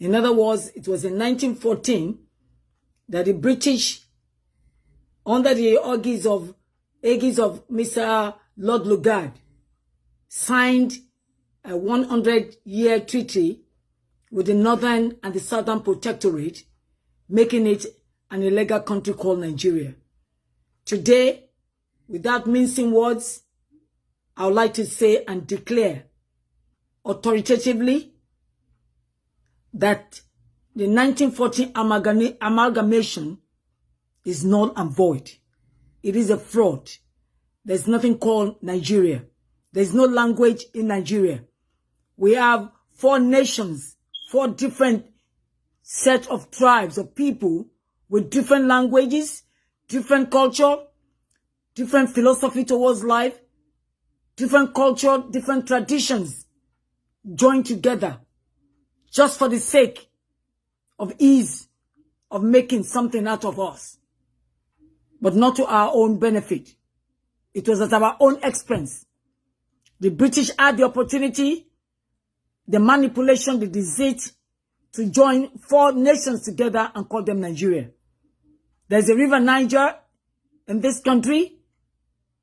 In other words, it was in 1914 that the British, under the aegis of Mr. Lord Lugard, signed a 100-year treaty with the Northern and the Southern Protectorate, making it an illegal country called Nigeria. Today, without mincing words, I would like to say and declare authoritatively that the 1914 amalgamation is null and void. It is a fraud. There's nothing called Nigeria. There's no language in Nigeria. We have 4 nations, 4 different set of tribes of people with different languages, different culture, different philosophy towards life, different culture, different traditions joined together just for the sake of ease of making something out of us, but not to our own benefit. It was at our own expense. The British had the opportunity, the manipulation, the deceit to join 4 nations together and call them Nigeria. There's a river Niger in this country,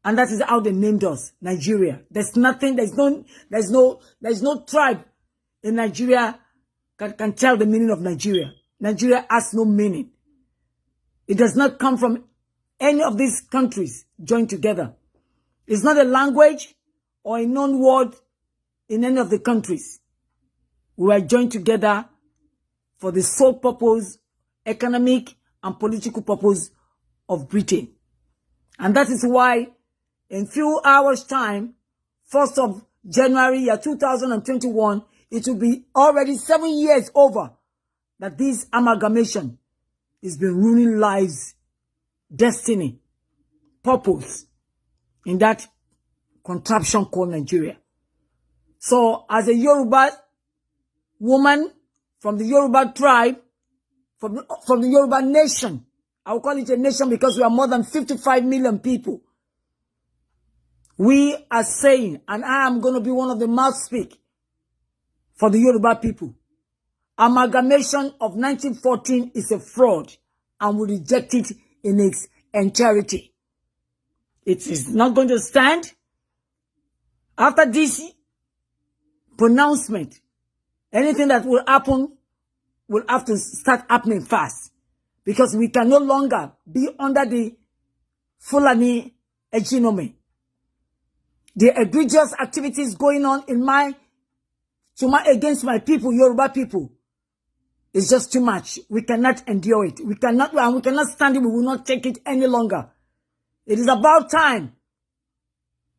and that is how they named us, Nigeria. There's nothing, there's no tribe in Nigeria can tell the meaning of Nigeria. Nigeria has no meaning. It does not come from any of these countries joined together. It's not a language or a known word in any of the countries. We are joined together for the sole purpose, economic and political purpose of Britain. And that is why in few hours' time, 1st of January year 2021, it will be already 7 years over that this amalgamation has been ruining lives, destiny, purpose in that contraption called Nigeria. So as a Yoruba woman from the Yoruba tribe, from the Yoruba nation, I will call it a nation because we are more than 55 million people. We are saying, and I am going to be one of the mouth speak for the Yoruba people, amalgamation of 1914 is a fraud and we reject it in its entirety. It is not going to stand. After this pronouncement, anything that will happen will have to start happening fast, because we can no longer be under the Fulani hegemony. The egregious activities going on in against my people, Yoruba people, is just too much. We cannot endure it. We cannot stand it. We will not take it any longer. It is about time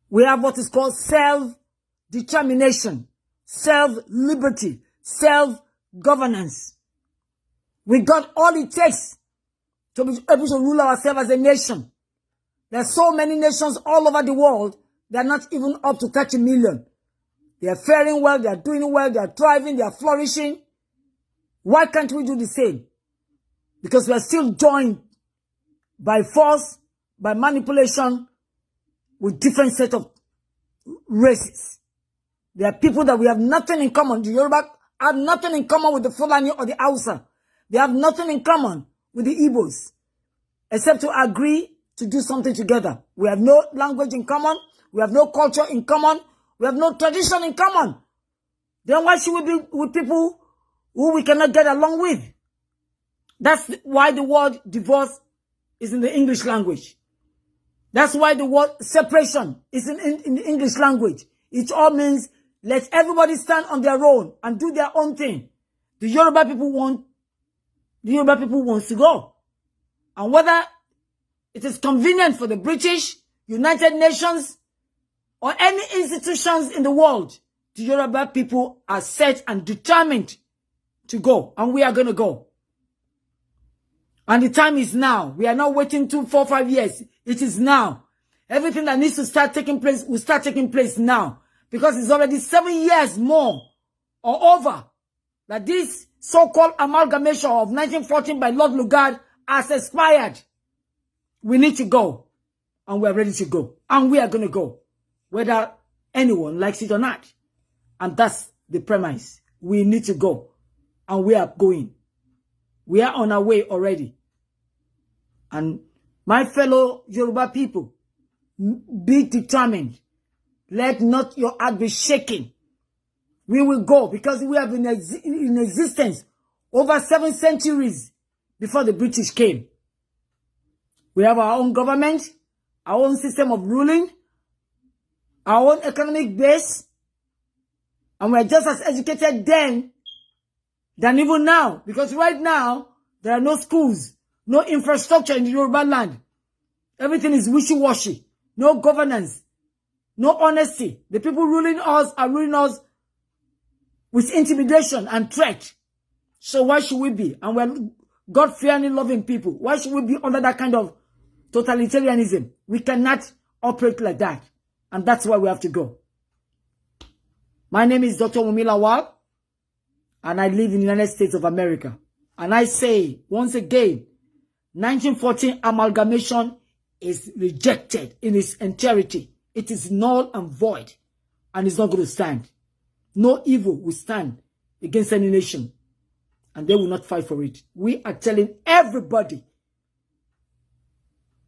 we have what is called self-determination, self-liberty, self-governance. We got all it takes to be able to rule ourselves as a nation. There are so many nations all over the world. They are not even up to 30 million. They are faring well, they are doing well, they are thriving, they are flourishing. Why can't we do the same? Because we are still joined by force, by manipulation, with different set of races. There are people that we have nothing in common. The Yoruba have nothing in common with the Fulani or the Hausa. They have nothing in common with the Igbos, except to agree to do something together. We have no language in common. We have no culture in common. We have no tradition in common. Then why should we be with people who we cannot get along with? That's why the word divorce is in the English language. That's why the word separation is in the English language. It all means let everybody stand on their own and do their own thing. The Yoruba people want to go. And whether it is convenient for the British, United Nations, or any institutions in the world, the Yoruba people are set and determined to go. And we are going to go. And the time is now. We are not waiting 2, 4, 5 years. It is now. Everything that needs to start taking place will start taking place now. Because it's already 7 years more or over that this so-called amalgamation of 1914 by Lord Lugard has expired. We need to go. And we are ready to go. And we are going to go. Whether anyone likes it or not. And that's the premise. We need to go. and we are going. We are on our way already. And my fellow Yoruba people, be determined. Let not your heart be shaken. We will go because we have been in existence over 7 centuries before the British came. We have our own government, our own system of ruling, our own economic base, and we're just as educated then than even now. Because right now, there are no schools, no infrastructure in the Yoruba land. Everything is wishy-washy. No governance, no honesty. The people ruling us are ruling us with intimidation and threat. So why should we be? And we're God-fearing, loving people. Why should we be under that kind of totalitarianism? We cannot operate like that. And that's why we have to go. My name is Dr. Wunmi Lawal, and I live in the United States of America. And I say, once again, 1914 amalgamation is rejected in its entirety. It is null and void, and it's not going to stand. No evil will stand against any nation, and they will not fight for it. We are telling everybody,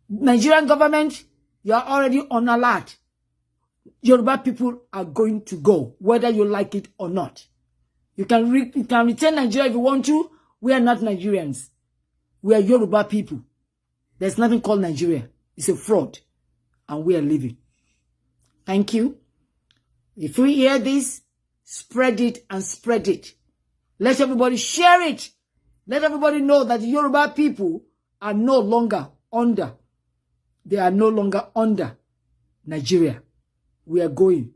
Nigerian government, you are already on alert. Yoruba people are going to go, whether you like it or not. You can return Nigeria if you want to. We are not Nigerians. We are Yoruba people. There's nothing called Nigeria. It's a fraud, and we are leaving. Thank you. If you hear this, spread it and spread it. Let everybody share it. Let everybody know that the Yoruba people are no longer under. They are no longer under Nigeria. We are going.